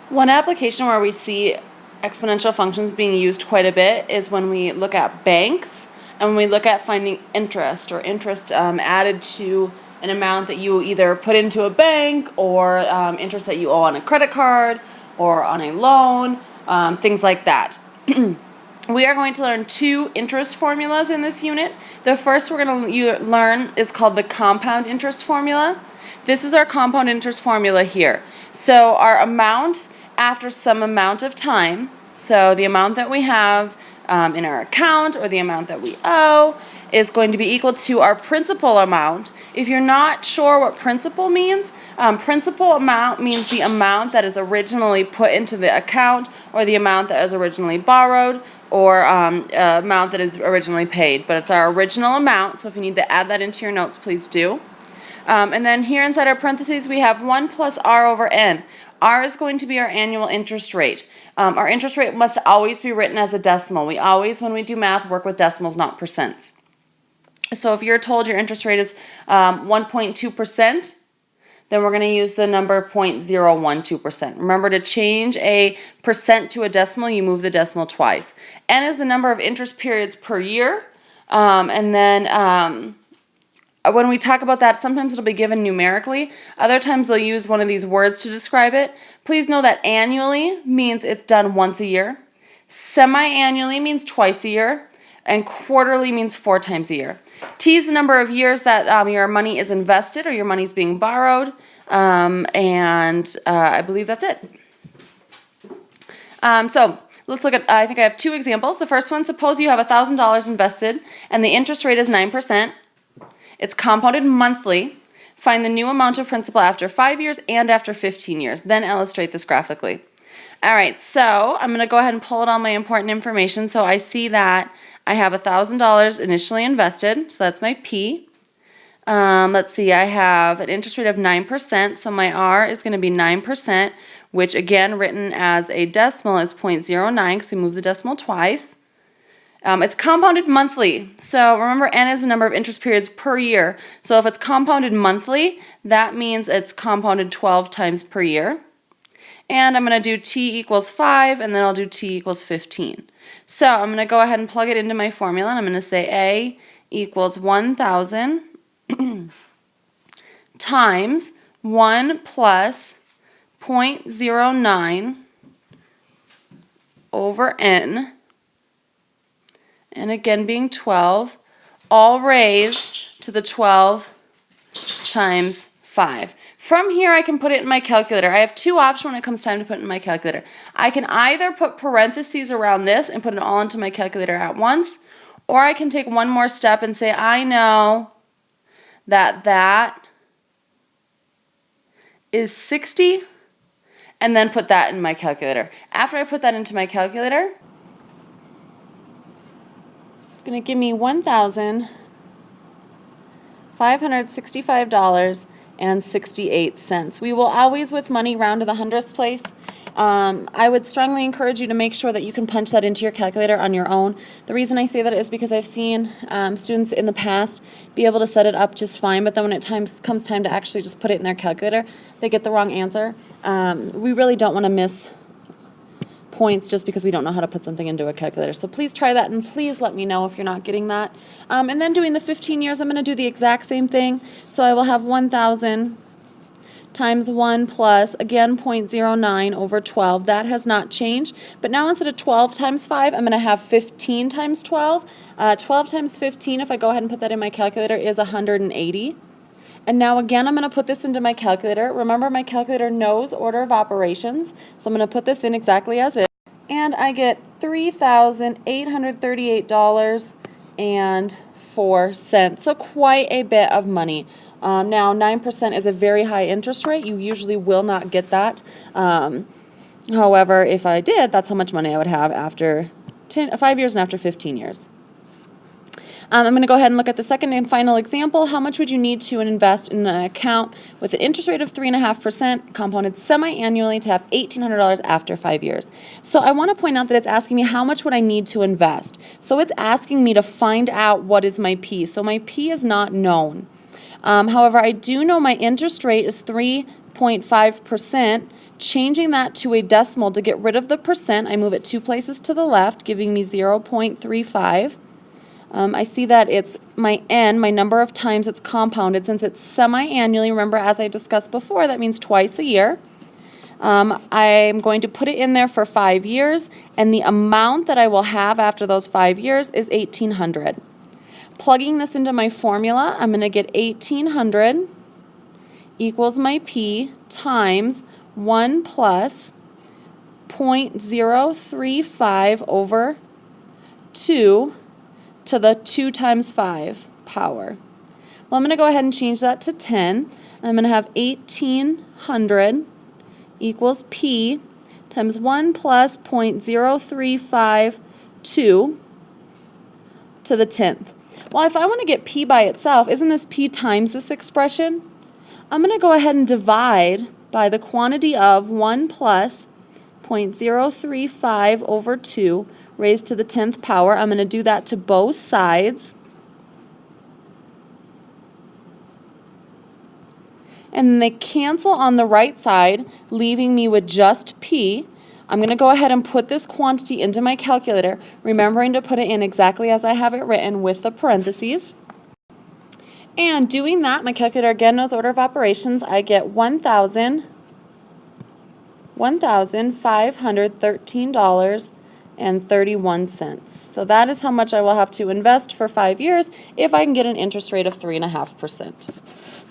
One application where we see exponential functions being used quite a bit is when we look at banks and when we look at finding interest or interest added to an amount that you either put into a bank or interest that you owe on a credit card or on a loan, things like that. We are going to learn two interest formulas in this unit. The first we're going to learn is called the compound interest formula. This is our compound interest formula here. So our amount after some amount of time, so the amount that we have in our account or the amount that we owe is going to be equal to our principal amount. If you're not sure what principal means, principal amount means the amount that is originally put into the account or the amount that is originally borrowed or amount that is originally paid. But it's our original amount, so if you need to add that into your notes, please do. And then here inside our parentheses, we have 1 plus r over n. R is going to be our annual interest rate. Our interest rate must always be written as a decimal. We always, when we do math, work with decimals, not percents. So if you're told your interest rate is 1.2%, then we're going to use the number 0.012%. Remember, to change a percent to a decimal, you move the decimal twice. N is the number of interest periods per year. And then when we talk about that, sometimes it'll be given numerically. Other times they'll use one of these words to describe it. Please know that annually means it's done once a year. Semi-annually means twice a year. And quarterly means 4 times a year. T is the number of years that your money is invested or your money is being borrowed. I believe that's it. So let's look at, I think I have 2 examples. The first one, suppose you have $1,000 invested and the interest rate is 9%. It's compounded monthly. Find the new amount of principal after 5 years and after 15 years. Then illustrate this graphically. All right, so I'm going to go ahead and pull out all my important information. So I see that I have $1,000 initially invested, so that's my P. Let's see, I have an interest rate of 9%, so my R is going to be 9%, which again, written as a decimal is 0.09, because we move the decimal twice. It's compounded monthly, so remember N is the number of interest periods per year. So if it's compounded monthly, that means it's compounded 12 times per year. And I'm going to do T equals 5, and then I'll do T equals 15. So I'm going to go ahead and plug it into my formula, and I'm going to say A equals 1,000 times 1 plus 0.09 over N, and again being 12, all raised to the 12 times 5. From here, I can put it in my calculator. I have 2 options when it comes time to put it in my calculator. I can either put parentheses around this and put it all into my calculator at once, or I can take one more step and say, I know that that is 60, and then put that in my calculator. After I put that into my calculator, it's going to give me $1,565.68. We will always, with money, round to the hundredths place. I would strongly encourage you to make sure that you can punch that into your calculator on your own. The reason I say that is because I've seen students in the past be able to set it up just fine, but then when it comes time to actually just put it in their calculator, they get the wrong answer. We really don't want to miss points just because we don't know how to put something into a calculator. So please try that, and please let me know if you're not getting that. And then doing the 15 years, I'm going to do the exact same thing. So I will have 1,000 times 1 plus, again, 0.09 over 12. That has not changed. But now instead of 12 times 5, I'm going to have 15 times 12. 12 times 15, if I go ahead and put that in my calculator, is 180. And now again, I'm going to put this into my calculator. Remember, my calculator knows order of operations. So I'm going to put this in exactly as is. And I get $3,838.04. So quite a bit of money. Now, 9% is a very high interest rate. You usually will not get that. However, if I did, that's how much money I would have after 5 years and after 15 years. I'm going to go ahead and look at the second and final example. How much would you need to invest in an account with an interest rate of 3.5%, compounded semi-annually, to have $1,800 after 5 years? So I want to point out that it's asking me how much would I need to invest. So it's asking me to find out what is my P. So my P is not known. However, I do know my interest rate is 3 0.5%, changing that to a decimal to get rid of the percent, I move it 2 places to the left, giving me 0.35. I see that it's my n, my number of times it's compounded. Since it's semi-annually, remember as I discussed before, that means twice a year. I'm going to put it in there for 5 years, and the amount that I will have after those 5 years is $1,800. Plugging this into my formula, I'm going to get 1,800 equals my P times 1 plus 0.035 over 2 to the 2 times 5 power. Well, I'm going to go ahead and change that to 10. I'm going to have 1,800 equals P times 1 plus 0.0352 to the 10th. Well, if I want to get P by itself, isn't this P times this expression? I'm going to go ahead and divide by the quantity of 1 plus 0.035 over 2 raised to the 10th power. I'm going to do that to both sides. And they cancel on the right side, leaving me with just P. I'm going to go ahead and put this quantity into my calculator, remembering to put it in exactly as I have it written with the parentheses. And doing that, my calculator again knows order of operations. I get $1,513.31. So that is how much I will have to invest for 5 years if I can get an interest rate of 3.5%.